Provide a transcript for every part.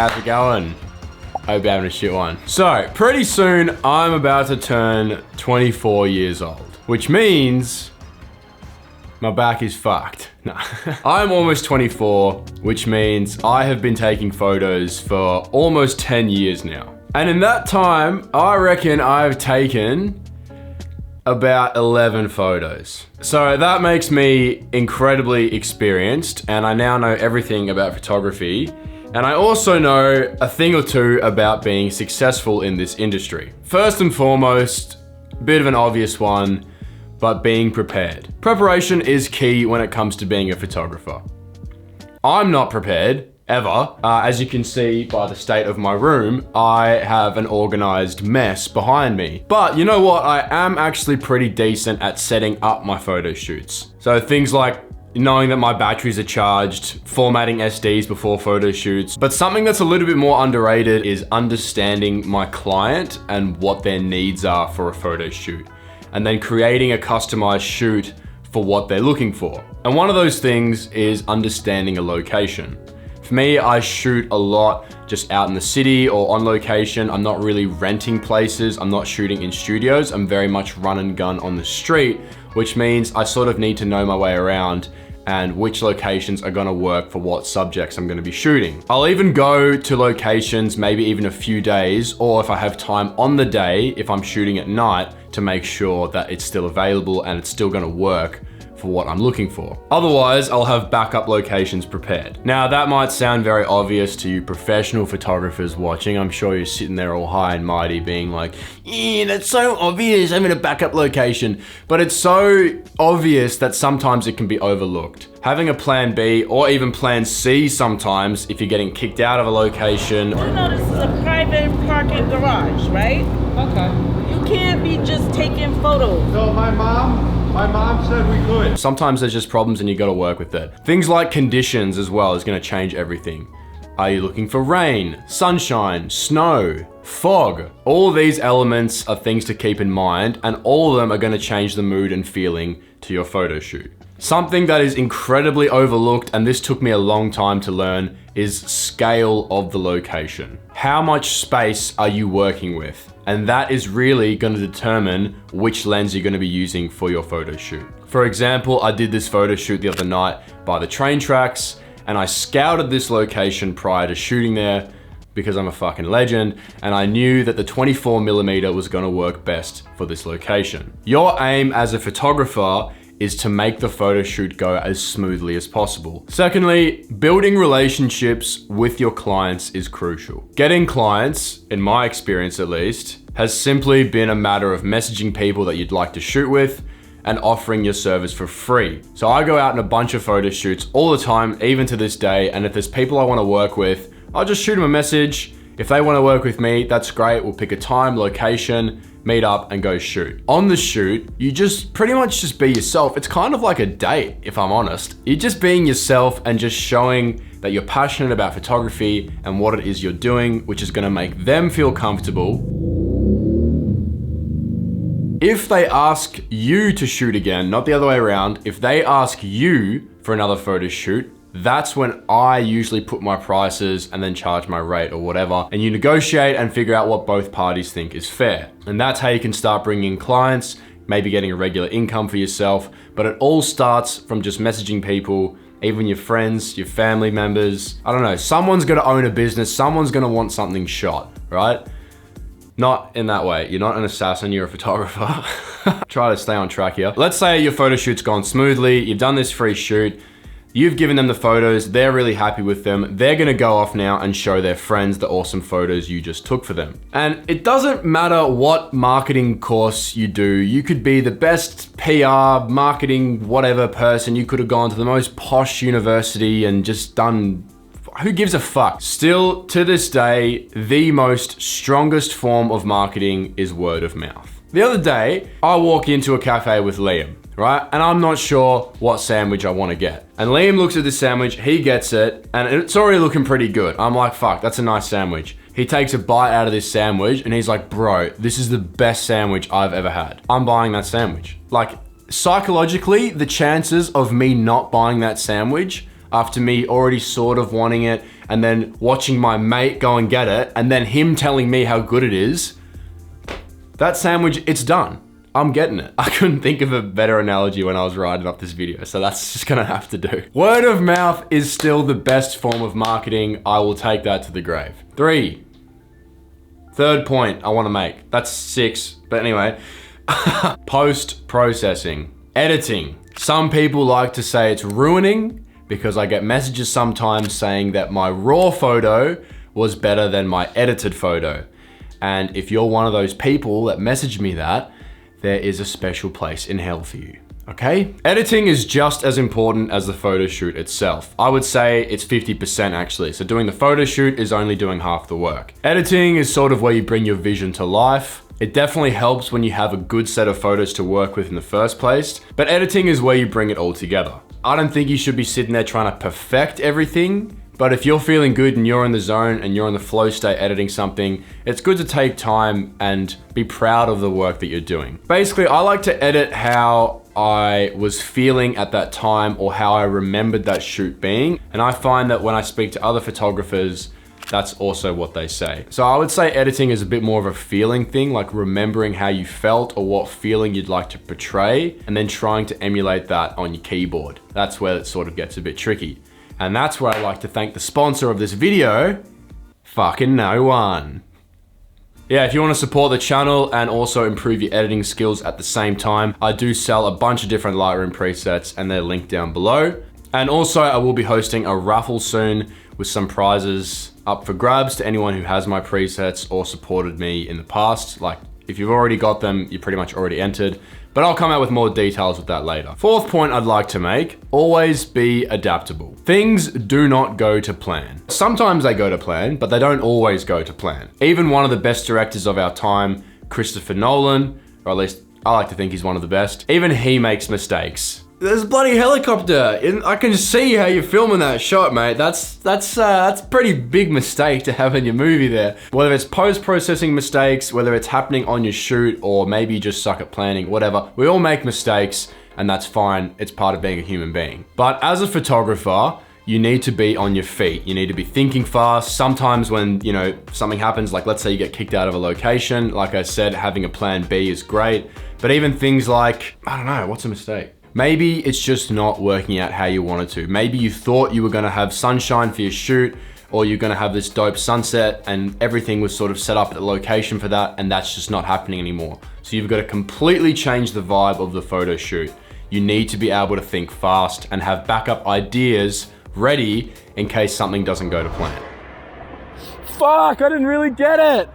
how's it going? Hope you're having a shit one. So, pretty soon, I'm about to turn 24 years old, which means my back is fucked. No. I'm almost 24, which means I have been taking photos for almost 10 years now. And in that time, I reckon I've taken about 11 photos. So that makes me incredibly experienced, and I now know everything about photography. And I also know a thing or two about being successful in this industry. First and foremost, a bit of an obvious one, but being prepared. Preparation is key when it comes to being a photographer. I'm not prepared, ever. As you can see by the state of my room, I have an organized mess behind me. But you know what? I am actually pretty decent at setting up my photo shoots. So things like knowing that my batteries are charged, formatting SDs before photo shoots. But something that's a little bit more underrated is understanding my client and what their needs are for a photo shoot, and then creating a customized shoot for what they're looking for. And one of those things is understanding a location. For me, I shoot a lot just out in the city or on location. I'm not really renting places. I'm not shooting in studios. I'm very much run and gun on the street, which means I sort of need to know my way around and which locations are gonna work for what subjects I'm gonna be shooting. I'll even go to locations, maybe even a few days, or if I have time on the day, if I'm shooting at night, to make sure that it's still available and it's still gonna work for what I'm looking for. Otherwise, I'll have backup locations prepared. Now, that might sound very obvious to you professional photographers watching. I'm sure you're sitting there all high and mighty being like, yeah, that's so obvious, having a backup location. But it's so obvious that sometimes it can be overlooked. Having a plan B or even plan C sometimes if you're getting kicked out of a location. You know this is a private parking garage, right? Okay. You can't be just taking photos. So my mom said we could. Sometimes there's just problems and you gotta work with it. Things like conditions as well is gonna change everything. Are you looking for rain, sunshine, snow, fog? All of these elements are things to keep in mind, and all of them are gonna change the mood and feeling to your photo shoot. Something that is incredibly overlooked, and this took me a long time to learn, is scale of the location. How much space are you working with? And that is really gonna determine which lens you're gonna be using for your photo shoot. For example, I did this photo shoot the other night by the train tracks, and I scouted this location prior to shooting there because I'm a fucking legend, and I knew that the 24mm was gonna work best for this location. Your aim as a photographer is to make the photo shoot go as smoothly as possible. Secondly, building relationships with your clients is crucial. Getting clients, in my experience at least, has simply been a matter of messaging people that you'd like to shoot with and offering your service for free. So I go out in a bunch of photo shoots all the time, even to this day, and if there's people I wanna work with, I'll just shoot them a message. If they wanna work with me, that's great. We'll pick a time, location, meet up and go shoot. On the shoot, you just pretty much just be yourself. It's kind of like a date, if I'm honest. You're just being yourself and just showing that you're passionate about photography and what it is you're doing, which is gonna make them feel comfortable. If they ask you to shoot again, not the other way around, if they ask you for another photo shoot, that's when I usually put my prices and then charge my rate or whatever. And you negotiate and figure out what both parties think is fair. And that's how you can start bringing in clients, maybe getting a regular income for yourself. But it all starts from just messaging people, even your friends, your family members. I don't know, someone's gonna own a business, someone's gonna want something shot, right? Not in that way. You're not an assassin, you're a photographer. Try to stay on track here. Let's say your photo shoot's gone smoothly, you've done this free shoot, you've given them the photos, they're really happy with them, they're gonna go off now and show their friends the awesome photos you just took for them. And it doesn't matter what marketing course you do, you could be the best PR, marketing, whatever person, you could have gone to the most posh university and just done, who gives a fuck? Still, to this day, the most strongest form of marketing is word of mouth. The other day, I walk into a cafe with Liam, right? And I'm not sure what sandwich I want to get. And Liam looks at this sandwich, he gets it, and it's already looking pretty good. I'm like, fuck, that's a nice sandwich. He takes a bite out of this sandwich and he's like, bro, this is the best sandwich I've ever had. I'm buying that sandwich. Like, psychologically, the chances of me not buying that sandwich after me already sort of wanting it, and then watching my mate go and get it, and then him telling me how good it is, that sandwich, it's done. I'm getting it. I couldn't think of a better analogy when I was writing up this video, so that's just gonna have to do. Word of mouth is still the best form of marketing. I will take that to the grave. 3. Third point I wanna make. That's 6, but anyway. Post-processing. Editing. Some people like to say it's ruining because I get messages sometimes saying that my raw photo was better than my edited photo. And if you're one of those people that message me that, there is a special place in hell for you, okay? Editing is just as important as the photo shoot itself. I would say it's 50% actually. So doing the photo shoot is only doing half the work. Editing is sort of where you bring your vision to life. It definitely helps when you have a good set of photos to work with in the first place, but editing is where you bring it all together. I don't think you should be sitting there trying to perfect everything, but if you're feeling good and you're in the zone and you're in the flow state editing something, it's good to take time and be proud of the work that you're doing. Basically, I like to edit how I was feeling at that time or how I remembered that shoot being. And I find that when I speak to other photographers, that's also what they say. So I would say editing is a bit more of a feeling thing, like remembering how you felt or what feeling you'd like to portray, and then trying to emulate that on your keyboard. That's where it sort of gets a bit tricky. And that's where I like to thank the sponsor of this video, fucking no one. Yeah, if you want to support the channel and also improve your editing skills at the same time, I do sell a bunch of different Lightroom presets and they're linked down below. And also I will be hosting a raffle soon with some prizes up for grabs to anyone who has my presets or supported me in the past. Like if you've already got them, you're pretty much already entered. But I'll come out with more details with that later. Fourth point I'd like to make, always be adaptable. Things do not go to plan. Sometimes they go to plan, but they don't always go to plan. Even one of the best directors of our time, Christopher Nolan, or at least I like to think he's one of the best, even he makes mistakes. There's a bloody helicopter. I can see how you're filming that shot, mate. That's a pretty big mistake to have in your movie there. Whether it's post-processing mistakes, whether it's happening on your shoot, or maybe you just suck at planning, whatever. We all make mistakes, and that's fine. It's part of being a human being. But as a photographer, you need to be on your feet. You need to be thinking fast. Sometimes when, you know, something happens, like let's say you get kicked out of a location, like I said, having a plan B is great. But even things like, I don't know, what's a mistake? Maybe it's just not working out how you wanted to. Maybe you thought you were gonna have sunshine for your shoot, or you're gonna have this dope sunset and everything was sort of set up at the location for that, and that's just not happening anymore. So you've got to completely change the vibe of the photo shoot. You need to be able to think fast and have backup ideas ready in case something doesn't go to plan. Fuck, I didn't really get it.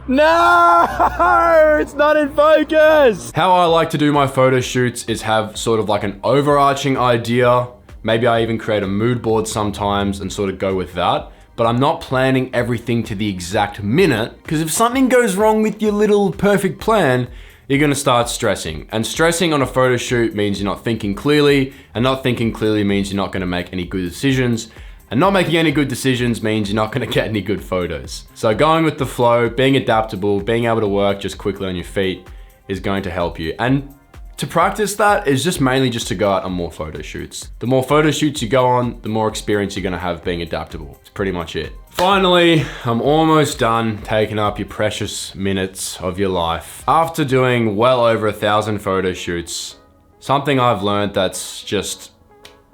No, it's not in focus. How I like to do my photo shoots is have sort of like an overarching idea. Maybe I even create a mood board sometimes and sort of go with that. But I'm not planning everything to the exact minute, because if something goes wrong with your little perfect plan, you're gonna start stressing. And stressing on a photo shoot means you're not thinking clearly, and not thinking clearly means you're not gonna make any good decisions. And not making any good decisions means you're not gonna get any good photos. So going with the flow, being adaptable, being able to work just quickly on your feet is going to help you. And to practice that is just mainly just to go out on more photo shoots. The more photo shoots you go on, the more experience you're gonna have being adaptable. It's pretty much it. Finally, I'm almost done taking up your precious minutes of your life. After doing well over 1,000 photo shoots, something I've learned that's just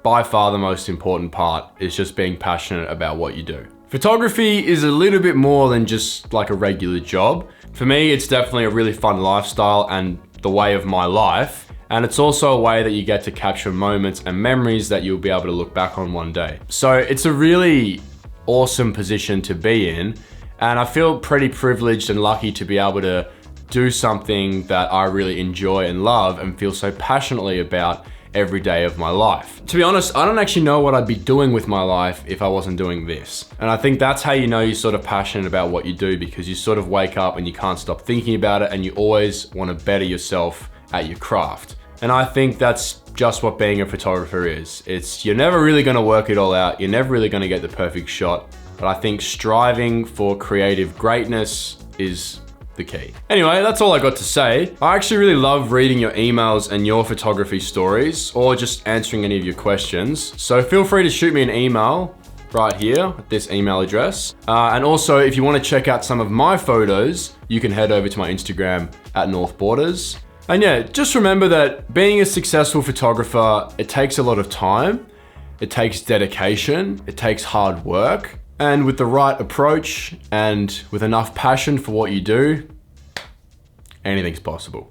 by far the most important part is just being passionate about what you do. Photography is a little bit more than just like a regular job. For me, it's definitely a really fun lifestyle and the way of my life. And it's also a way that you get to capture moments and memories that you'll be able to look back on one day. So it's a really awesome position to be in. And I feel pretty privileged and lucky to be able to do something that I really enjoy and love and feel so passionately about every day of my life. To be honest, I don't actually know what I'd be doing with my life if I wasn't doing this. And I think that's how you know you're sort of passionate about what you do, because you sort of wake up and you can't stop thinking about it and you always want to better yourself at your craft. And I think that's just what being a photographer is. You're never really gonna work it all out. You're never really gonna get the perfect shot. But I think striving for creative greatness is the key. Anyway, that's all I got to say. I actually really love reading your emails and your photography stories, or just answering any of your questions. So feel free to shoot me an email right here at this email address. And also, if you want to check out some of my photos, you can head over to my Instagram at North Borders. And yeah, just remember that being a successful photographer, it takes a lot of time, it takes dedication, it takes hard work. And with the right approach and with enough passion for what you do, anything's possible.